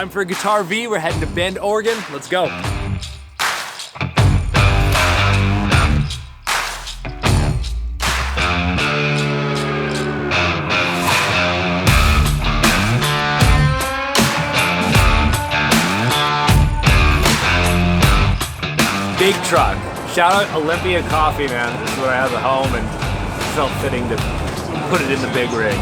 Time for a GuitaRV. We're heading to Bend, Oregon. Let's go. Big truck. Shout out Olympia Coffee, man. This is what I have at home, and it felt fitting to put it in the big rig.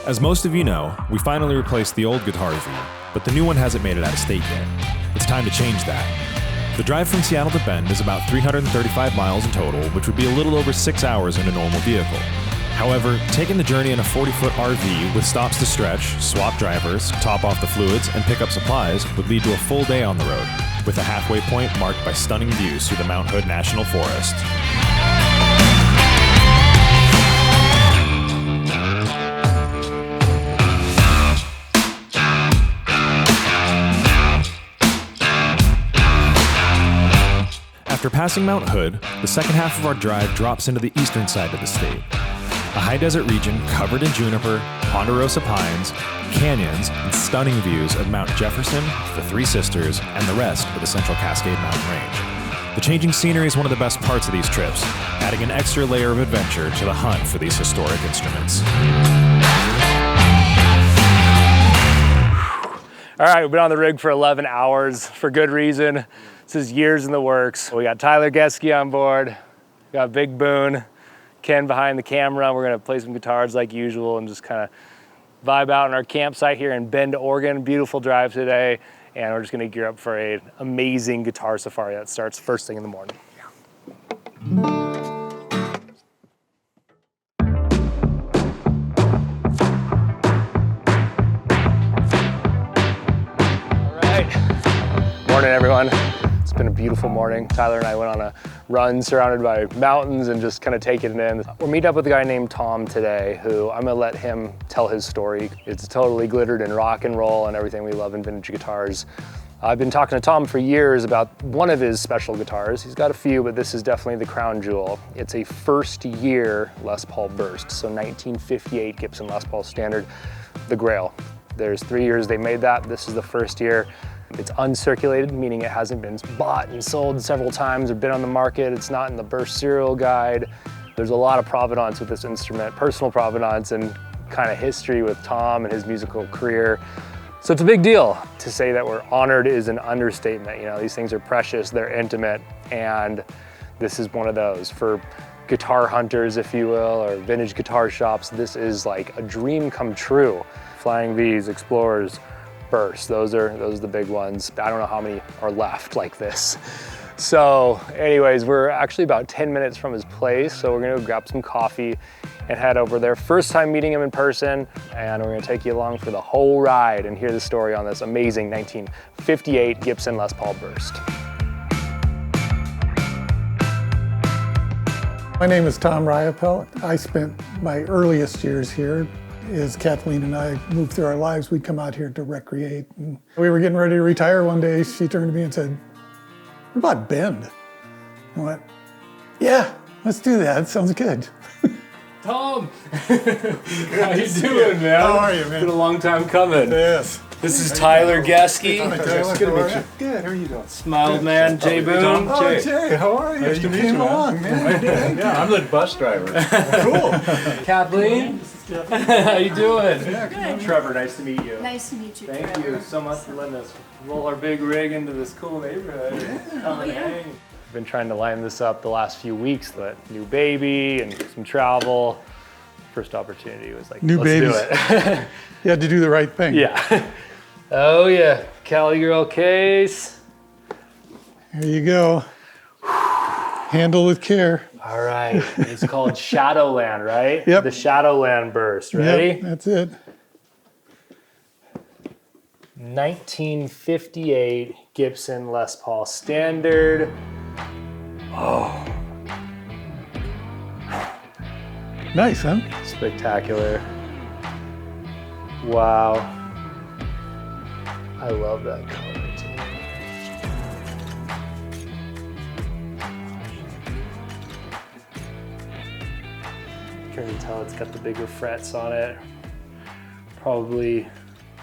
As most of you know, we finally replaced the old GuitaRV, but the new one hasn't made it out of state yet. It's time to change that. The drive from Seattle to Bend is about 335 miles in total, which would be a little over 6 hours in a normal vehicle. However, taking the journey in a 40-foot RV with stops to stretch, swap drivers, top off the fluids, and pick up supplies would lead to a full day on the road, with a halfway point marked by stunning views through the Mount Hood National Forest. After passing Mount Hood, the second half of our drive drops into the eastern side of the state. A high desert region covered in juniper, ponderosa pines, canyons, and stunning views of Mount Jefferson, the Three Sisters, and the rest of the Central Cascade Mountain Range. The changing scenery is one of the best parts of these trips, adding an extra layer of adventure to the hunt for these historic instruments. All right, we've been on the rig for 11 hours for good reason. This is years in the works. We got Tyler Geske on board, we got Big Boone, Ken behind the camera. We're gonna play some guitars like usual and just kind of vibe out in our campsite here in Bend, Oregon. Beautiful drive today. And we're just gonna gear up for an amazing guitar safari that starts first thing in the morning. All right, morning everyone. It's been a beautiful morning. Tyler and I went on a run surrounded by mountains and just kind of taking it in. We're meeting up with a guy named Tom today, who I'm gonna let him tell his story. It's totally glittered in rock and roll and everything we love in vintage guitars. I've been talking to Tom for years about one of his special guitars. He's got a few, but this is definitely the crown jewel. It's a first year Les Paul Burst, so 1958 Gibson Les Paul Standard, the Grail. There's 3 years they made that. This is the first year. It's uncirculated, meaning it hasn't been bought and sold several times or been on the market. It's not in the Burst serial guide. There's a lot of provenance with this instrument, personal provenance and kind of history with Tom and his musical career. So it's a big deal. To say that we're honored is an understatement. You know, these things are precious, they're intimate, and this is one of those. For guitar hunters, if you will, or vintage guitar shops, this is like a dream come true. Flying V's, Explorers, Burst, those are the big ones. I don't know how many are left like this. So anyways, we're actually about 10 minutes from his place, so we're gonna go grab some coffee and head over there. First time meeting him in person, and we're gonna take you along for the whole ride and hear the story on this amazing 1958 Gibson Les Paul Burst. My name is Tom Riopelle. I spent my earliest years here. As Kathleen and I moved through our lives, we'd come out here to recreate. And we were getting ready to retire one day. She turned to me and said, "What about Bend?" I went, "Yeah, let's do that. Sounds good." Tom! How you doing, man? How are you, man? It's been a long time coming. Yes. This is Tyler Geske. Good to meet you. Good, how are you doing? Smiled man, Jay Boone. Oh, Jay, how are you? Nice to meet came you, along, man. Yeah, I'm the bus driver. Cool. Kathleen, how you doing? Good. Trevor, nice to meet you. Nice to meet you, Thank Trevor. you so much for letting us roll our big rig into this cool neighborhood. Come and hang. I've been trying to line this up the last few weeks, the new baby and some travel. First opportunity was like, New let's babies. do it. You had to do the right thing. Yeah. Oh yeah, Cali Girl case. There you go. Handle with care. All right, it's called Shadowland, right? Yep. The Shadowland Burst, ready? Yep, that's it. 1958 Gibson Les Paul Standard. Oh, Nice, huh? spectacular. Wow. I love that color too. You can tell it's got the bigger frets on it. Probably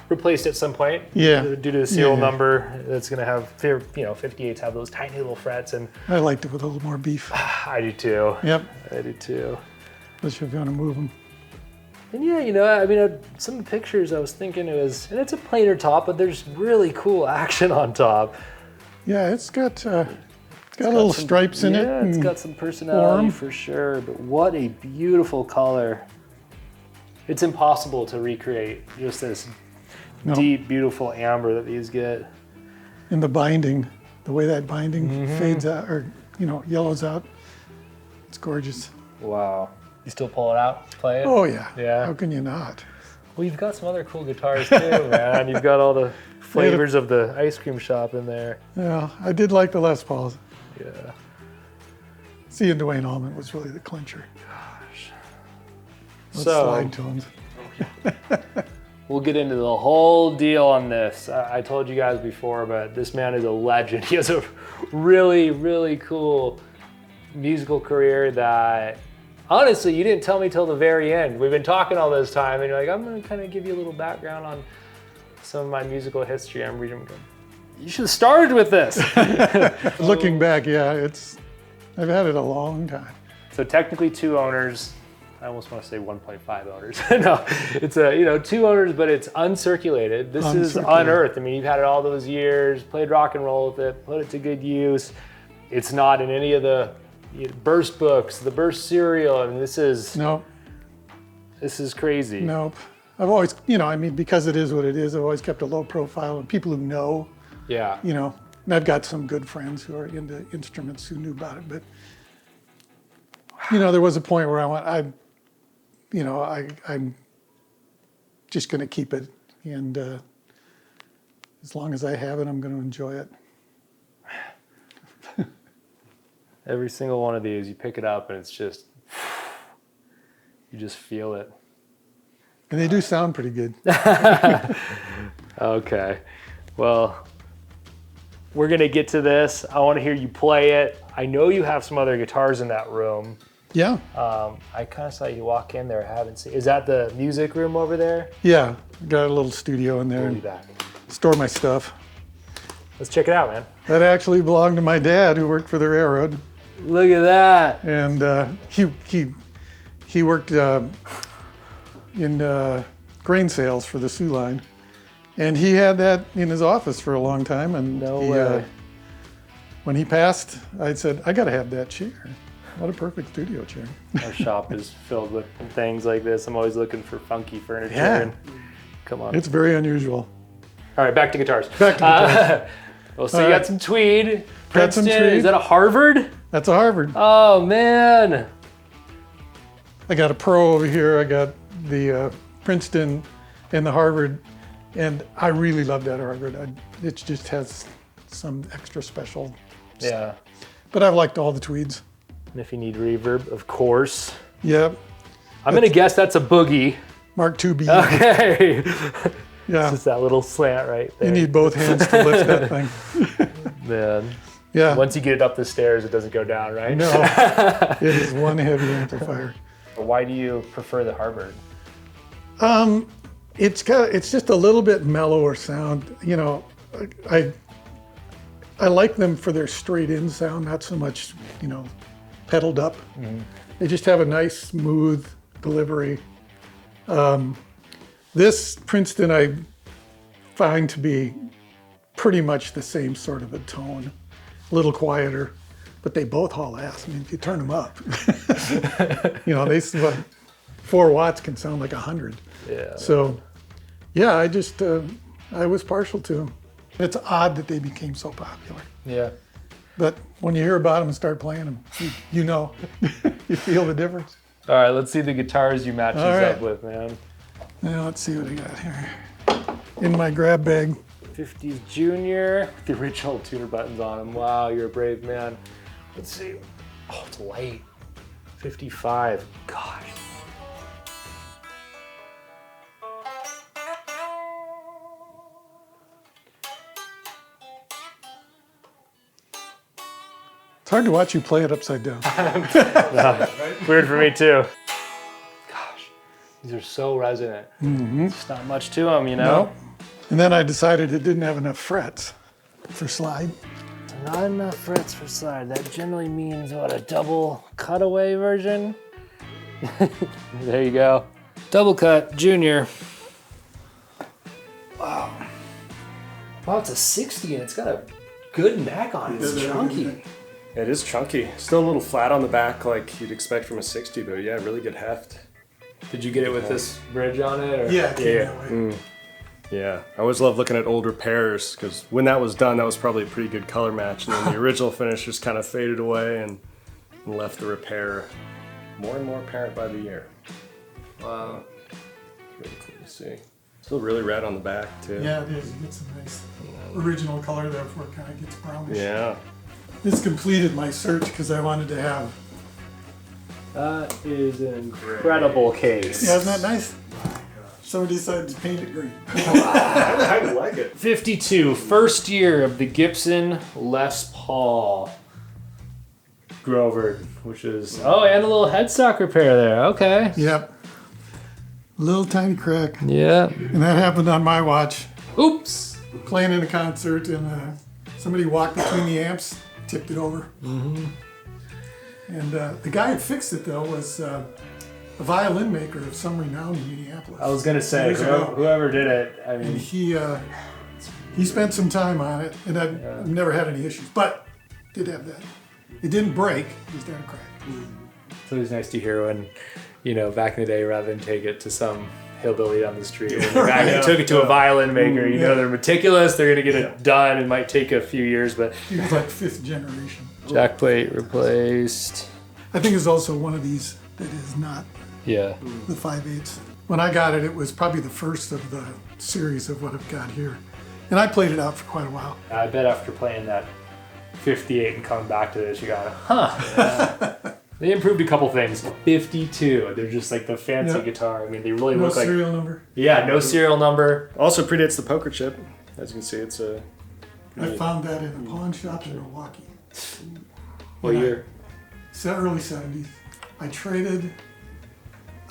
replaced at some point. Yeah. Due to the serial number, it's going to have, 58s have those tiny little frets, and I liked it with a little more beef. I do too. Yep. I do too. Especially if you want to move them. And yeah, I mean, some of the pictures I was thinking and it's a plainer top, but there's really cool action on top. Yeah, it's got little some stripes in it. Yeah, it's got some personality for sure, but what a beautiful color. It's impossible to recreate just this deep, beautiful amber that these get. And the binding, the way that binding fades out, or, yellows out, it's gorgeous. Wow. You still pull it out, play it? Oh, yeah. Yeah. How can you not? Well, you've got some other cool guitars too, man. You've got all the flavors of the ice cream shop in there. Yeah, I did like the Les Pauls. Yeah. Seeing Dwayne Allman was really the clincher. Gosh. Those So, slide tones. we'll get into the whole deal on this. I told you guys before, but this man is a legend. He has a really, really cool musical career that, honestly, you didn't tell me till the very end. We've been talking all this time, and you're like, I'm going to kind of give you a little background on some of my musical history. I'm reading. You should have started with this. Looking back, yeah, I've had it a long time. So technically 2 owners. I almost want to say 1.5 owners. No, it's 2 owners, but it's uncirculated. This is unearthed. I mean, you've had it all those years, played rock and roll with it, put it to good use. It's not in any of the burst books, the burst serial. I mean, this is crazy. Nope. I've always, because it is what it is, I've always kept a low profile, and people who know, and I've got some good friends who are into instruments who knew about it, but there was a point where I went, I'm just going to keep it, and as long as I have it, I'm going to enjoy it. Every single one of these, you pick it up and it's just, you just feel it. And they do sound pretty good. Okay, well, we're gonna get to this. I wanna hear you play it. I know you have some other guitars in that room. Yeah. I kind of saw you walk in there, I haven't seen. Is that the music room over there? Yeah, got a little studio in there. We'll be And back. store my stuff. Let's check it out, man. That actually belonged to my dad, who worked for the railroad. Look at that. And he worked in grain sales for the Sioux Line, and he had that in his office for a long time. And when he passed, I said, I got to have that chair. What a perfect studio chair. Our shop is filled with things like this. I'm always looking for funky furniture. Yeah. And, come on. It's very unusual. All right, back to guitars. Back to guitars. Well, so you got some tweed. Got some Princeton. tweed. Is that a Harvard? That's a Harvard. Oh, man. I got a Pro over here. I got the Princeton and the Harvard, and I really love that Harvard. It just has some extra special. Yeah. But I've liked all the tweeds. And if you need reverb, of course. Yep. I'm going to guess that's a boogie. Mark IIB. Okay. Yeah. It's just that little slant right there. You need both hands to lift that thing. Man. Yeah. Once you get it up the stairs, it doesn't go down, right? No. It is one heavy amplifier. Why do you prefer the Harvard? It's just a little bit mellower sound. I like them for their straight in sound, not so much, pedaled up. Mm-hmm. They just have a nice, smooth delivery. This Princeton I find to be pretty much the same sort of a tone, a little quieter, but they both haul ass. I mean, if you turn them up, they 4 watts can sound like 100. Yeah. So, yeah, I was partial to them. It's odd that they became so popular. Yeah. But when you hear about them and start playing them, you know, you feel the difference. All right, let's see the guitars you match these up with, man. Now let's see what I got here. In my grab bag. 50s Junior, the original tuner buttons on them. Wow, you're a brave man. Let's see. Oh, it's light. 55. Gosh. It's hard to watch you play it upside down. No, weird for me too. These are so resonant. There's not much to them, you know? Nope. And then I decided it didn't have enough frets for slide. Not enough frets for slide. That generally means, what, a double cutaway version? There you go. Double cut, junior. Wow. Wow, it's a 60 and it's got a good neck on it. It's chunky. It is chunky. Still a little flat on the back like you'd expect from a 60, but yeah, really good heft. Did you get it with this bridge on it? Or? Yeah, it came that way. Yeah, I always love looking at older pairs because when that was done, that was probably a pretty good color match. And then the original finish just kind of faded away and left the repair more and more apparent by the year. Wow. Really cool to see. Still really red on the back too. Yeah, it is. It gets a nice original color there before it kind of gets brownish. Yeah. This completed my search because I wanted to have. That is an incredible case. Yeah, isn't that nice? Somebody decided to paint it green. I like it. 52, first year of the Gibson Les Paul Grover, which is, oh, and a little headstock repair there. Okay. Yep. Little tiny crack. Yeah. And that happened on my watch. Oops. Playing in a concert and somebody walked between the amps, tipped it over. And the guy who fixed it though was a violin maker of some renown in Minneapolis. I was gonna say, whoever did it, I And mean, he spent some time on it, and I've never had any issues, but did have that. It didn't break, it just had a crack. it's always nice to hear when, you know, back in the day, rather than take it to some hillbilly down the street, when you actually took it to a violin maker, you know, they're meticulous, they're gonna get it done, it might take a few years, but. He was like 5th generation. Jack plate replaced. I think it's also one of these that is not Yeah. the 5/8. When I got it, it was probably the first of the series of what I've got here. And I played it out for quite a while. I bet after playing that 58 and coming back to this, you got, huh. They improved a couple things. 52, they're just like the fancy guitar. I mean, they really No look like. serial number. Yeah, no serial number. Also predates the poker chip. As you can see, it's a. I found that in a pawn shop in Milwaukee. What year? Early 70s. I traded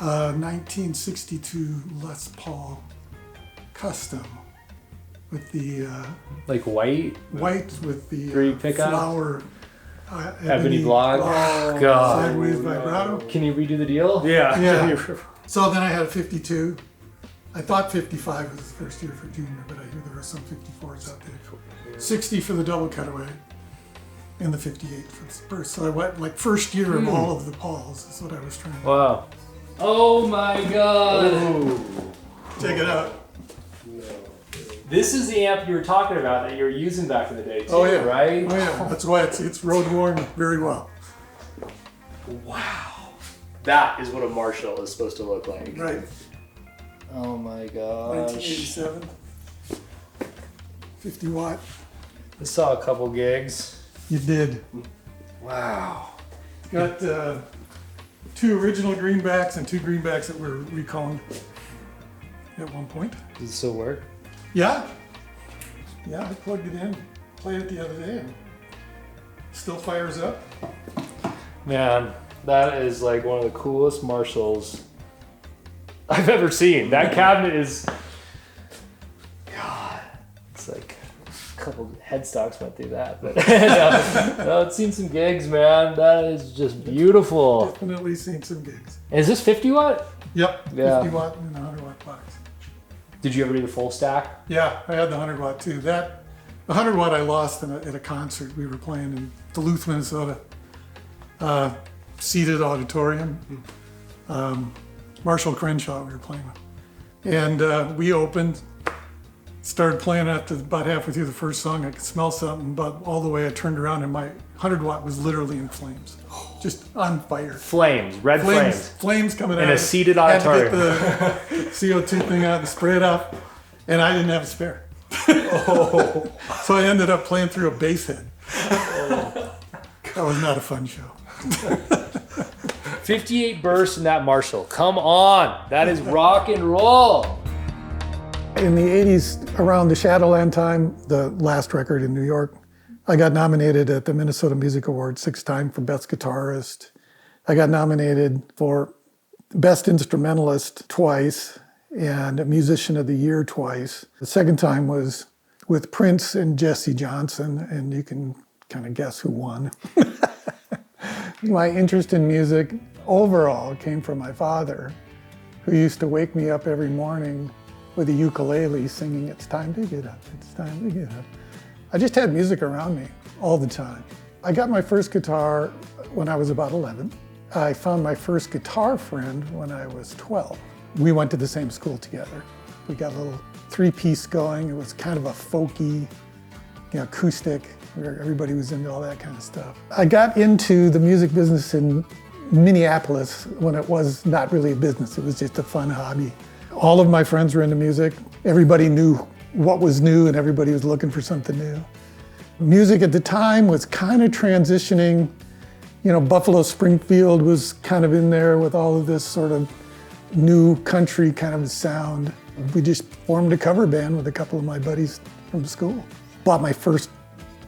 a 1962 Les Paul Custom with the Like white? white with the Green pickup? flower Ebony block? Oh, God. sideways vibrato. Can you redo the deal? Yeah. Yeah. So then I had a 52. I thought 55 was the first year for junior, but I hear there are some 54s out there. 60 for the double cutaway, and the 58 for the burst. So I went like first year of all of the Pauls is what I was trying to Wow. Oh my God. take it out. This is the amp you were talking about that you were using back in the day too, Oh yeah, right? Oh yeah, that's why it's road worn very well. Wow. That is what a Marshall is supposed to look like. Right. Oh my gosh. 1987. 50 watt. I saw a couple gigs. You did. Wow. Got 2 original greenbacks and 2 greenbacks that were reconed at one point. Does it still work? Yeah. Yeah, I plugged it in, played it the other day, and still fires up. Man, that is like one of the coolest Marshalls I've ever seen. That cabinet is, God, it's like a couple headstocks went through that, but no, it's seen some gigs, man. That is just beautiful. Definitely seen some gigs. Is this 50 watt? Yep, Yeah. 50 watt and a 100 watt box. Did you ever do the full stack? Yeah, I had the 100 watt too. The 100 watt I lost at a concert we were playing in Duluth, Minnesota. Seated auditorium. Marshall Crenshaw we were playing with. And we opened, started playing about halfway through the first song. I could smell something, but all the way I turned around and my 100 watt was literally in flames. Just on fire. Flames, red flames. Flames coming out. In a seated auditorium. Had to get the CO2 thing out and spray it off, and I didn't have a spare. So I ended up playing through a bass head. That was not a fun show. 58 bursts in that Marshall. Come on. That is rock and roll. In the 80s, around the Shadowland time, the last record in New York, I got nominated at the Minnesota Music Awards 6 times for Best Guitarist. I got nominated for Best Instrumentalist twice and a Musician of the Year twice. The second time was with Prince and Jesse Johnson, and you can kind of guess who won. My interest in music overall came from my father, who used to wake me up every morning with a ukulele singing, "It's time to get up, it's time to get up." I just had music around me all the time. I got my first guitar when I was about 11. I found my first guitar friend when I was 12. We went to the same school together. We got a little three-piece going. It was kind of a folky, acoustic, where everybody was into all that kind of stuff. I got into the music business in Minneapolis when it was not really a business. It was just a fun hobby. All of my friends were into music. Everybody knew what was new and everybody was looking for something new. Music at the time was kind of transitioning. Buffalo Springfield was kind of in there with all of this sort of new country kind of sound. We just formed a cover band with a couple of my buddies from school. Bought my first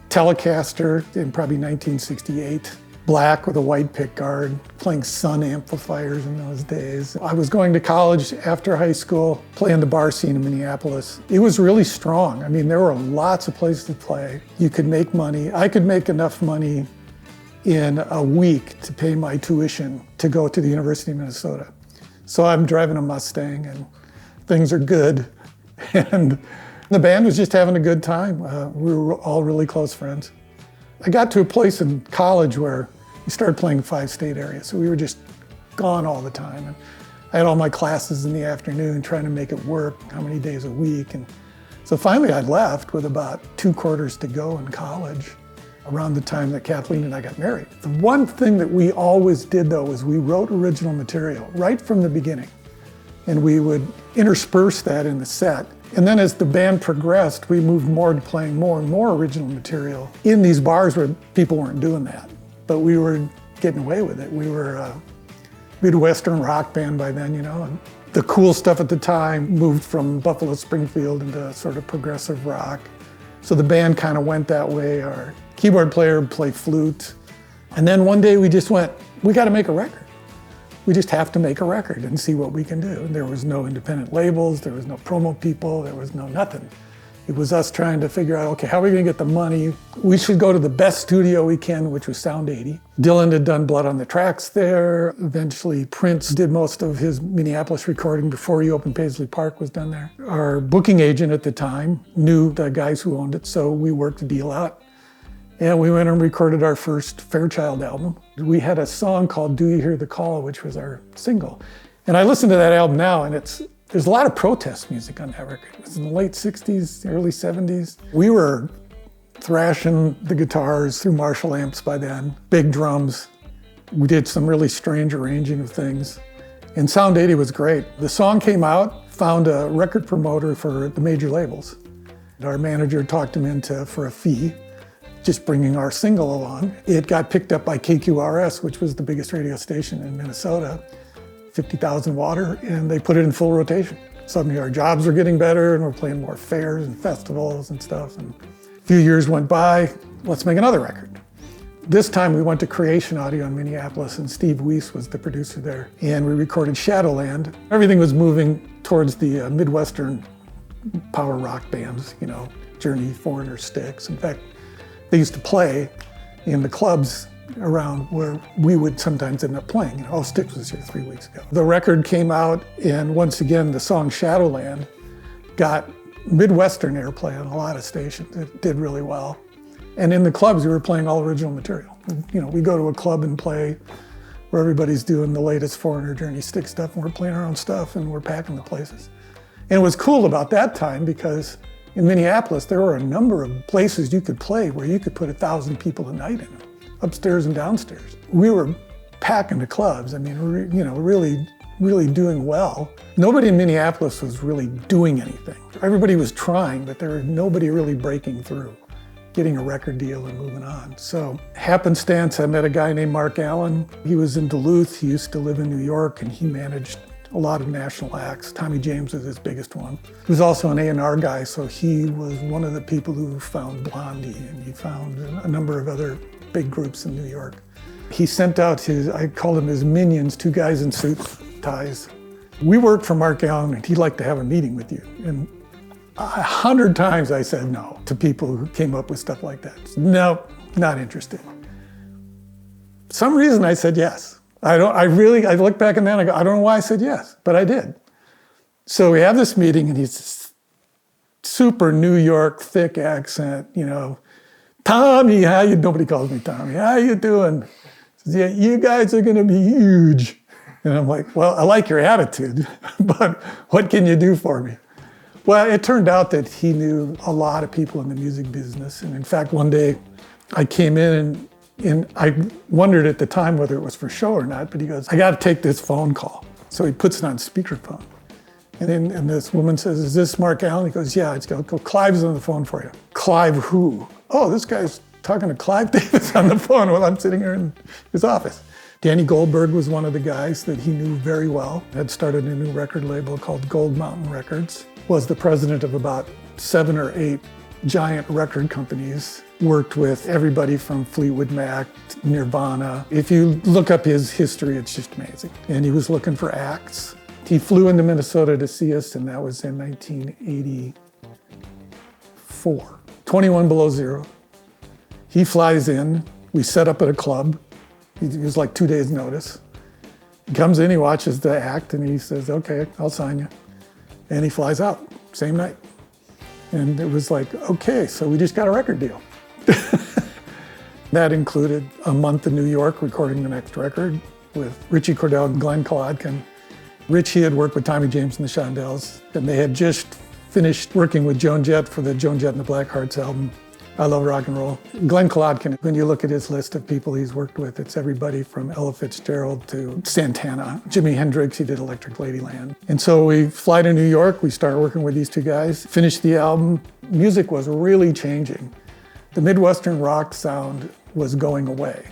Telecaster in probably 1968. Black with a white pickguard, playing Sun amplifiers in those days. I was going to college after high school, playing the bar scene in Minneapolis. It was really strong. I mean, there were lots of places to play. You could make money. I could make enough money in a week to pay my tuition to go to the University of Minnesota. So I'm driving a Mustang and things are good. And the band was just having a good time. We were all really close friends. I got to a place in college where we started playing 5-state areas, so we were just gone all the time. And I had all my classes in the afternoon, trying to make it work, how many days a week. And so finally I left with about 2 quarters to go in college, around the time that Kathleen and I got married. The one thing that we always did though was we wrote original material right from the beginning. And we would intersperse that in the set. And then as the band progressed, we moved more to playing more and more original material in these bars where people weren't doing that. But we were getting away with it. We had a Western rock band by then, and the cool stuff at the time moved from Buffalo Springfield into sort of progressive rock. So the band kind of went that way. Our keyboard player would play flute. And then one day we just went, we got to make a record. We just have to make a record and see what we can do. And there was no independent labels, there was no promo people, there was no nothing. It was us trying to figure out, okay, how are we gonna get the money? We should go to the best studio we can, which was Sound 80. Dylan had done Blood on the Tracks there. Eventually Prince did most of his Minneapolis recording before he opened Paisley Park was done there. Our booking agent at the time knew the guys who owned it, so we worked the deal out. And we went and recorded our first Fairchild album. We had a song called Do You Hear the Call, which was our single. And I listen to that album now, and there's a lot of protest music on that record. It was in the late 60s, early 70s. We were thrashing the guitars through Marshall amps by then, big drums. We did some really strange arranging of things. And Sound 80 was great. The song came out, found a record promoter for the major labels. Our manager talked him into, for a fee, just bringing our single along. It got picked up by KQRS, which was the biggest radio station in Minnesota, 50,000 water, and they put it in full rotation. Suddenly our jobs were getting better and we're playing more fairs and festivals and stuff. And a few years went by, let's make another record. This time we went to Creation Audio in Minneapolis and Steve Weiss was the producer there. And we recorded Shadowland. Everything was moving towards the Midwestern power rock bands, Journey, Foreigner, Styx. In fact, they used to play in the clubs around where we would sometimes end up playing. Styx was here 3 weeks ago. The record came out, and once again, the song Shadowland got Midwestern airplay on a lot of stations. It did really well. And in the clubs, we were playing all original material. We go to a club and play where everybody's doing the latest Foreigner, Journey, Styx stuff, and we're playing our own stuff, and we're packing the places. And it was cool about that time because in Minneapolis, there were a number of places you could play where you could put 1,000 people a night in, upstairs and downstairs. We were packing the clubs. Really doing well. Nobody in Minneapolis was really doing anything. Everybody was trying, but there was nobody really breaking through, getting a record deal and moving on. So happenstance, I met a guy named Mark Allen. He was in Duluth. He used to live in New York, and he managed a lot of national acts. Tommy James was his biggest one. He was also an A&R guy, so he was one of the people who found Blondie, and he found a number of other big groups in New York. He sent out I called them his minions, 2 guys in suits, advertise. We worked for Mark Allen and he'd like to have a meeting with you. And 100 times I said no to people who came up with stuff like that. No, not interested. For some reason I said yes. I look back and then I go, I don't know why I said yes, but I did. So we have this meeting and he's super New York, thick accent, you know, Tommy, nobody calls me Tommy, how you doing? Says, yeah, you guys are gonna be huge. And I'm like, well, I like your attitude, but what can you do for me? Well, it turned out that he knew a lot of people in the music business. And in fact, one day I came in and I wondered at the time whether it was for show or not, but he goes, I got to take this phone call. So he puts it on speakerphone. And this woman says, is this Mark Allen? He goes, yeah. It's go, Clive's on the phone for you. Clive who? Oh, this guy's talking to Clive Davis on the phone while I'm sitting here in his office. Danny Goldberg was one of the guys that he knew very well. Had started a new record label called Gold Mountain Records. Was the president of about 7 or 8 giant record companies. Worked with everybody from Fleetwood Mac to Nirvana. If you look up his history, it's just amazing. And he was looking for acts. He flew into Minnesota to see us, and that was in 1984. 21 below zero. He flies in. We set up at a club. It was like 2 days' notice. He comes in, he watches the act, and he says, okay, I'll sign you. And he flies out, same night. And it was like, okay, so we just got a record deal. That included a month in New York recording the next record with Richie Cordell and Glenn Kolodkin. Richie had worked with Tommy James and the Shondells, and they had just finished working with Joan Jett for the Joan Jett and the Blackhearts album, I Love Rock and Roll. Glenn Kolodkin, when you look at his list of people he's worked with, it's everybody from Ella Fitzgerald to Santana. Jimi Hendrix, he did Electric Ladyland. And so we fly to New York, we start working with these two guys, finish the album. Music was really changing. The Midwestern rock sound was going away.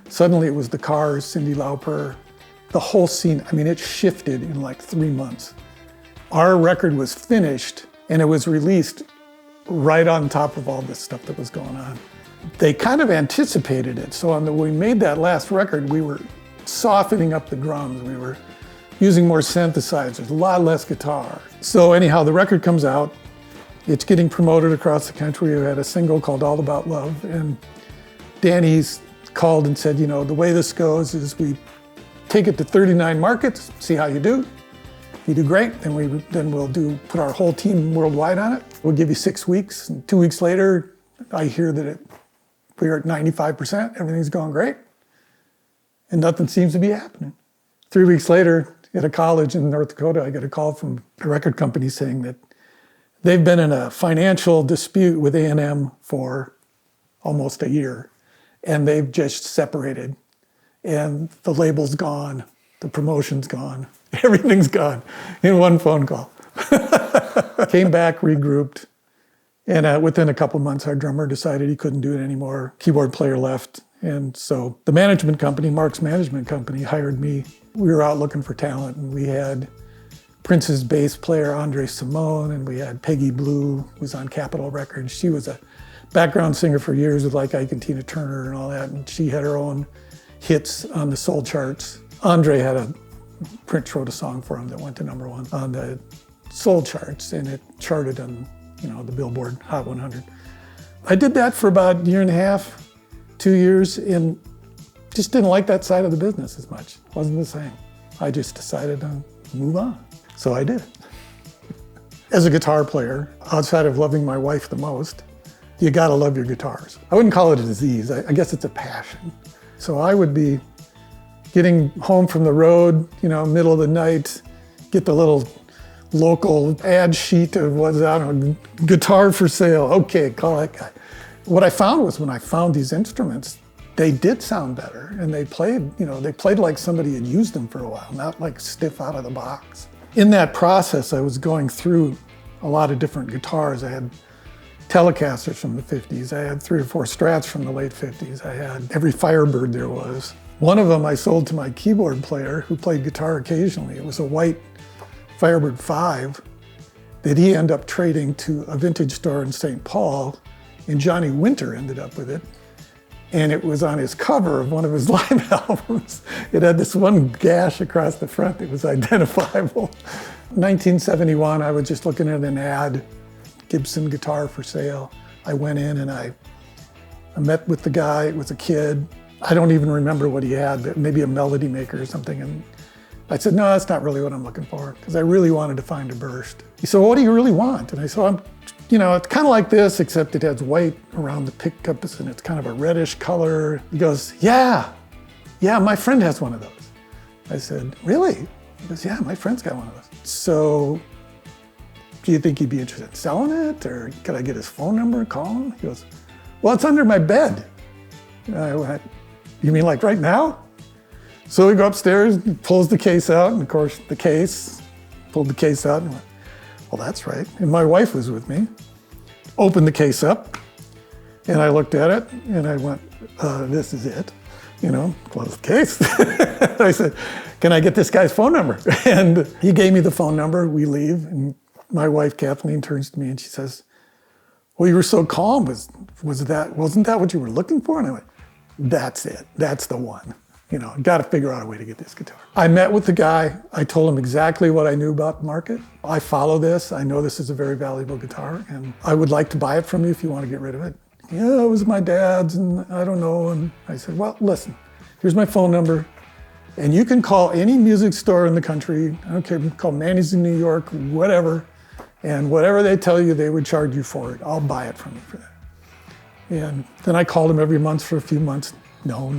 Suddenly it was the Cars, Cyndi Lauper, the whole scene. I mean, it shifted in like 3 months. Our record was finished and it was released right on top of all this stuff that was going on. They kind of anticipated it. So when we made that last record, we were softening up the drums. We were using more synthesizers, a lot less guitar. So anyhow, the record comes out. It's getting promoted across the country. We had a single called All About Love. And Danny's called and said, you know, the way this goes is we take it to 39 markets, see how you do. If you do great, then we'll put our whole team worldwide on it. We'll give you 6 weeks. And 2 weeks later, I hear that we're at 95%, everything's going great. And nothing seems to be happening. 3 weeks later, at a college in North Dakota, I get a call from a record company saying that they've been in a financial dispute with A&M for almost a year. And they've just separated. And the label's gone, the promotion's gone, everything's gone in one phone call. Came back, regrouped, and within a couple months, our drummer decided he couldn't do it anymore. Keyboard player left, and so the management company, Mark's management company, hired me. We were out looking for talent, and we had Prince's bass player, Andre Simone, and we had Peggy Blue, who was on Capitol Records. She was a background singer for years with like Ike and Tina Turner and all that, and she had her own hits on the soul charts. Andre Prince wrote a song for him that went to #1 on the soul charts, and it charted on, the Billboard Hot 100. I did that for about a year and a half, 2 years, and just didn't like that side of the business as much. It wasn't the same. I just decided to move on. So I did. As a guitar player, outside of loving my wife the most, you gotta love your guitars. I wouldn't call it a disease. I guess it's a passion. So I would be getting home from the road, middle of the night, get the little local ad sheet of what's out on guitar for sale. Okay, call that guy. What I found was when I found these instruments, they did sound better, and they played like somebody had used them for a while, not like stiff out of the box. In that process, I was going through a lot of different guitars. I had Telecasters from the 50s. I had 3 or 4 Strats from the late 50s. I had every Firebird there was. One of them I sold to my keyboard player who played guitar occasionally. It was a white Firebird 5 that he ended up trading to a vintage store in St. Paul, and Johnny Winter ended up with it. And it was on his cover of one of his live albums. It had this one gash across the front that was identifiable. 1971, I was just looking at an ad, Gibson guitar for sale. I went in and I met with the guy. It was a kid. I don't even remember what he had, but maybe a melody maker or something. And I said, no, that's not really what I'm looking for, because I really wanted to find a burst. He said, well, what do you really want? And I said, it's kind of like this, except it has white around the pickups and it's kind of a reddish color. He goes, yeah, my friend has one of those. I said, really? He goes, yeah, my friend's got one of those. So do you think he'd be interested in selling it, or could I get his phone number and call him? He goes, well, it's under my bed. And I went, you mean like right now? So we go upstairs, pulls the case out, and of course pulled the case out and went, well, that's right. And my wife was with me, opened the case up, and I looked at it, and I went, this is it. Close the case. I said, can I get this guy's phone number? And he gave me the phone number. We leave, and my wife, Kathleen, turns to me and she says, well, you were so calm. Wasn't that what you were looking for? And I went, that's it. That's the one. Got to figure out a way to get this guitar. I met with the guy. I told him exactly what I knew about the market. I follow this. I know this is a very valuable guitar, and I would like to buy it from you if you want to get rid of it. Yeah, it was my dad's, and I don't know. And I said, well, listen, here's my phone number, and you can call any music store in the country. I don't care if you call Manny's in New York, whatever, and whatever they tell you, they would charge you for it. I'll buy it from you for that. And then I called him every month for a few months. No.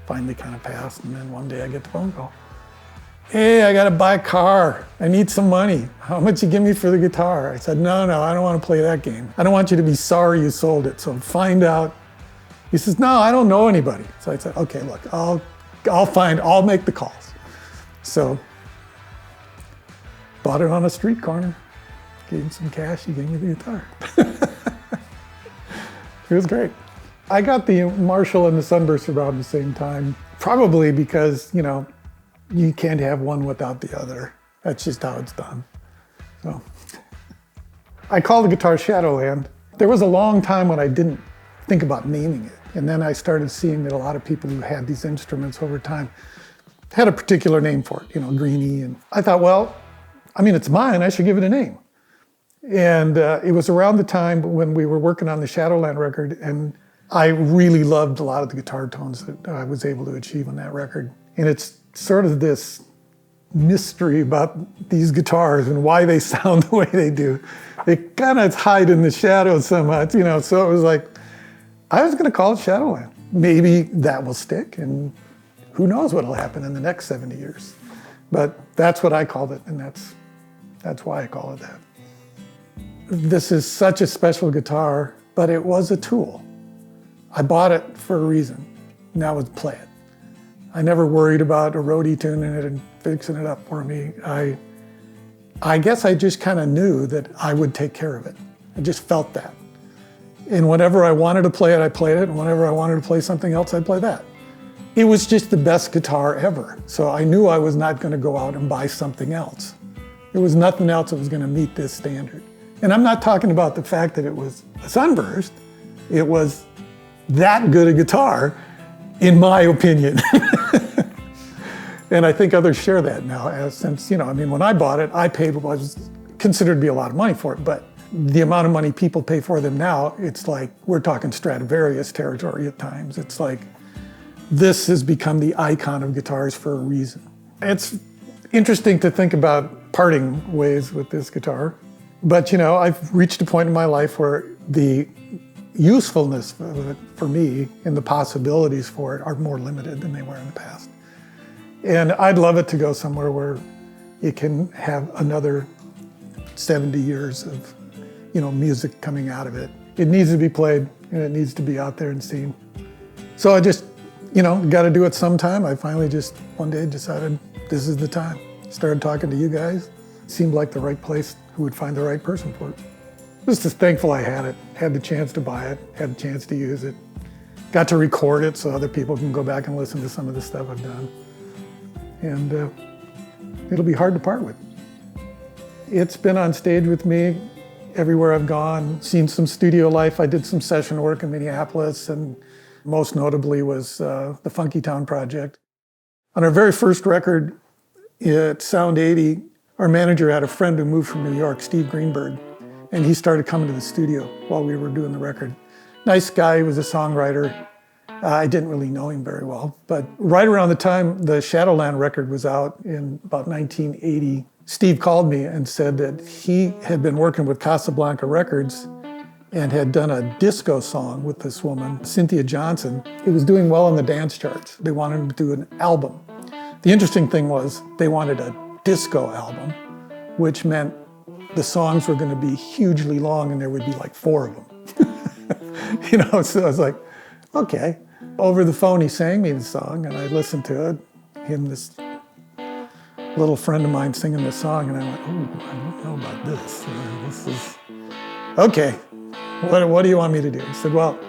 Finally kind of passed, and then one day I get the phone call. Hey, I gotta buy a car. I need some money. How much you give me for the guitar? I said, no, I don't want to play that game. I don't want you to be sorry you sold it, so find out. He says, no, I don't know anybody. So I said, okay, look, I'll make the calls. So, bought it on a street corner, gave him some cash, he gave me the guitar. It was great. I got the Marshall and the Sunburst around the same time, probably because, you can't have one without the other. That's just how it's done. So I called the guitar Shadowland. There was a long time when I didn't think about naming it. And then I started seeing that a lot of people who had these instruments over time had a particular name for it, Greenie. And I thought, well, it's mine, I should give it a name. And it was around the time when we were working on the Shadowland record, and I really loved a lot of the guitar tones that I was able to achieve on that record. And it's sort of this mystery about these guitars and why they sound the way they do. They kind of hide in the shadows so much, so it was like, I was gonna call it Shadowland. Maybe that will stick, and who knows what'll happen in the next 70 years. But that's what I called it, and that's why I call it that. This is such a special guitar, but it was a tool. I bought it for a reason, and that was to play it. I never worried about a roadie tuning it and fixing it up for me. I guess I just kind of knew that I would take care of it. I just felt that. And whenever I wanted to play it, I played it. And whenever I wanted to play something else, I'd play that. It was just the best guitar ever. So I knew I was not going to go out and buy something else. There was nothing else that was going to meet this standard. And I'm not talking about the fact that it was a Sunburst. It was that good a guitar, in my opinion. And I think others share that now, since, when I bought it, I paid what was considered to be a lot of money for it, but the amount of money people pay for them now, it's like, we're talking Stradivarius territory at times. It's like, this has become the icon of guitars for a reason. It's interesting to think about parting ways with this guitar, but I've reached a point in my life where the usefulness of it for me and the possibilities for it are more limited than they were in the past. And I'd love it to go somewhere where it can have another 70 years of, music coming out of it. It needs to be played, and it needs to be out there and seen. So I just, got to do it sometime. I finally just one day decided this is the time. Started talking to you guys. Seemed like the right place who would find the right person for it. Just as thankful I had it, had the chance to buy it, had the chance to use it. Got to record it so other people can go back and listen to some of the stuff I've done. And it'll be hard to part with. It's been on stage with me everywhere I've gone, seen some studio life. I did some session work in Minneapolis, and Most notably was the Funky Town project. On our very first record at Sound 80, our manager had a friend who moved from New York, Steve Greenberg, and he started coming to the studio while we were doing the record. Nice guy, he was a songwriter. I didn't really know him very well, but right around the time the Shadowland record was out in about 1980, Steve called me and said that he had been working with Casablanca Records and had done a disco song with this woman, Cynthia Johnson. It was doing well on the dance charts. They wanted him to do an album. The interesting thing was they wanted a disco album, which meant the songs were going to be hugely long and there would be like 4 of them. So I was like, okay. Over the phone, he sang me the song, and I listened to it. Him, this little friend of mine singing the song, and I went, oh, I don't know about this. This is, okay, what do you want me to do? He said, well,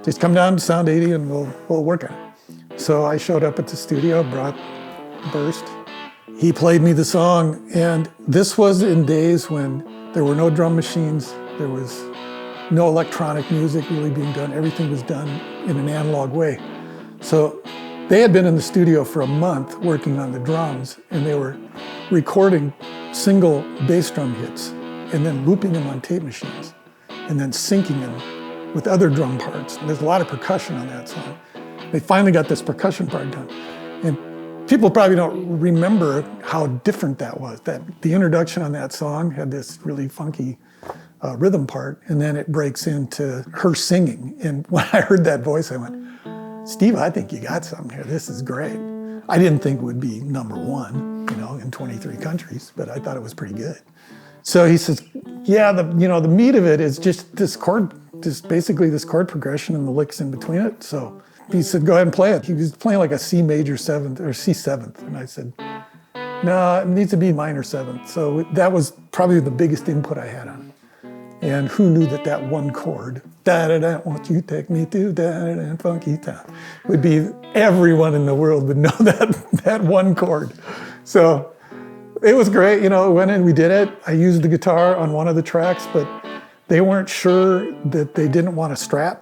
just come down to Sound 80 and we'll work on it. So I showed up at the studio, brought Burst. He played me the song, and this was in days when there were no drum machines, there was no electronic music really being done. Everything was done in an analog way. So they had been in the studio for a month working on the drums, and they were recording single bass drum hits and then looping them on tape machines and then syncing them with other drum parts. And there's a lot of percussion on that song. They finally got this percussion part done. And people probably don't remember how different that was. That the introduction on that song had this really funky rhythm part, and then it breaks into her singing. And when I heard that voice, I went, Steve, I think you got something here. This is great. I didn't think it would be #1, in 23 countries, but I thought it was pretty good. So he says, yeah, the meat of it is just this chord, basically this chord progression and the licks in between it. So he said, go ahead and play it. He was playing like a C major 7th or C 7th. And I said, no, it needs to be minor 7th. So that was probably the biggest input I had on it. And who knew that one chord, da-da-da, won't you take me to da-da-da, funky town, would be, everyone in the world would know that one chord. So it was great, went in, we did it. I used the guitar on one of the tracks, but they weren't sure that they didn't want a Strat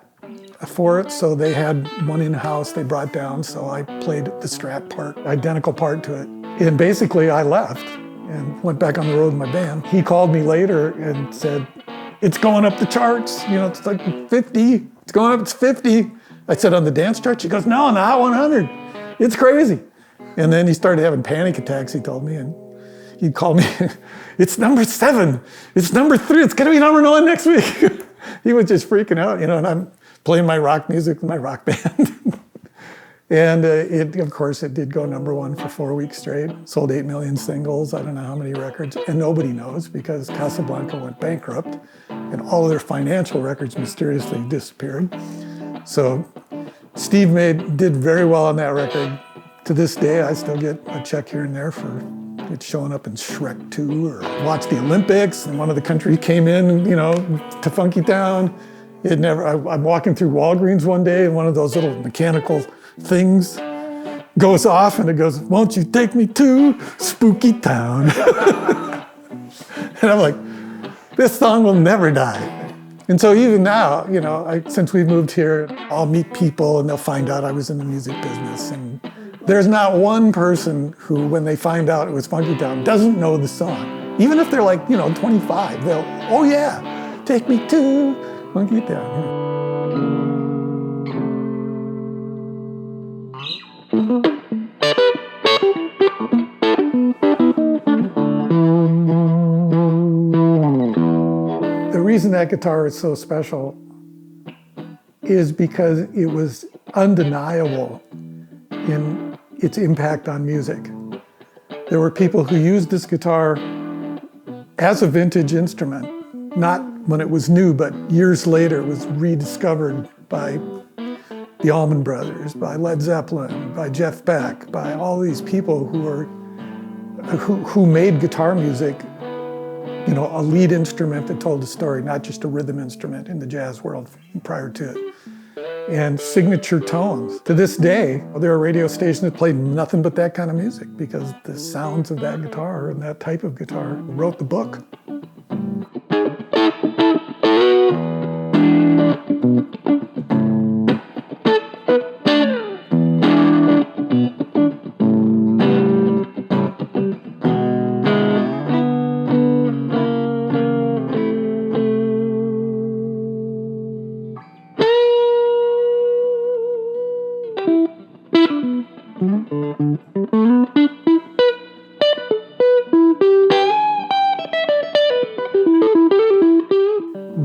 for it, so they had one in-house they brought down, so I played the Strat part, identical part to it. And basically I left and went back on the road with my band. He called me later and said, it's going up the charts, it's like 50, it's going up, it's 50. I said, on the dance charts? He goes, no, on the Hot 100. It's crazy. And then he started having panic attacks, he told me, and he'd call me, it's #7, it's #3, it's gonna be #1 next week. He was just freaking out, and I'm playing my rock music with my rock band. And of course, it did go #1 for 4 weeks straight. Sold 8 million singles, I don't know how many records, and nobody knows because Casablanca went bankrupt and all of their financial records mysteriously disappeared. So Steve did very well on that record. To this day, I still get a check here and there for it showing up in Shrek 2 or watch the Olympics, and one of the countries came in, to Funky Town. I'm walking through Walgreens one day, and one of those little mechanical things goes off, and it goes, won't you take me to Spooky Town? And I'm like, this song will never die. And so even now, since we've moved here, I'll meet people and they'll find out I was in the music business. And there's not one person who, when they find out it was Funky Town, doesn't know the song. Even if they're like, 25, they'll, oh yeah, take me to Funky Town. The reason that guitar is so special is because it was undeniable in its impact on music. There were people who used this guitar as a vintage instrument, not when it was new, but years later it was rediscovered by the Allman Brothers, by Led Zeppelin, by Jeff Beck, by all these people who made guitar music, a lead instrument that told a story, not just a rhythm instrument in the jazz world prior to it. And signature tones. To this day, there are radio stations that play nothing but that kind of music because the sounds of that guitar and that type of guitar wrote the book.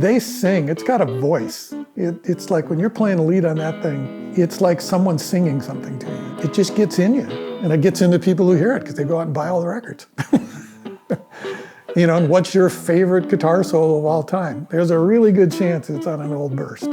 they sing. It's got a voice. It's like when you're playing a lead on that thing, it's like someone singing something to you. It just gets in you, and it gets into people who hear it because they go out and buy all the records. You know, and what's your favorite guitar solo of all time? There's a really good chance it's on an old burst.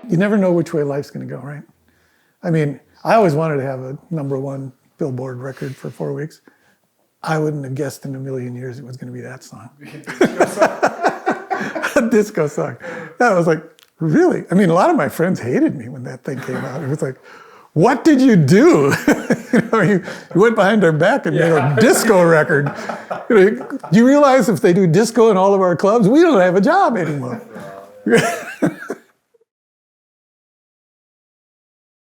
You never know which way life's going to go, right? I mean, I always wanted to have a #1 Billboard record for 4 weeks. I wouldn't have guessed in a million years it was going to be that song. A disco song. That was like, really? I mean, a lot of my friends hated me when that thing came out. It was like, what did you do? You went behind our back and made a disco record. Do you realize if they do disco in all of our clubs, we don't have a job anymore?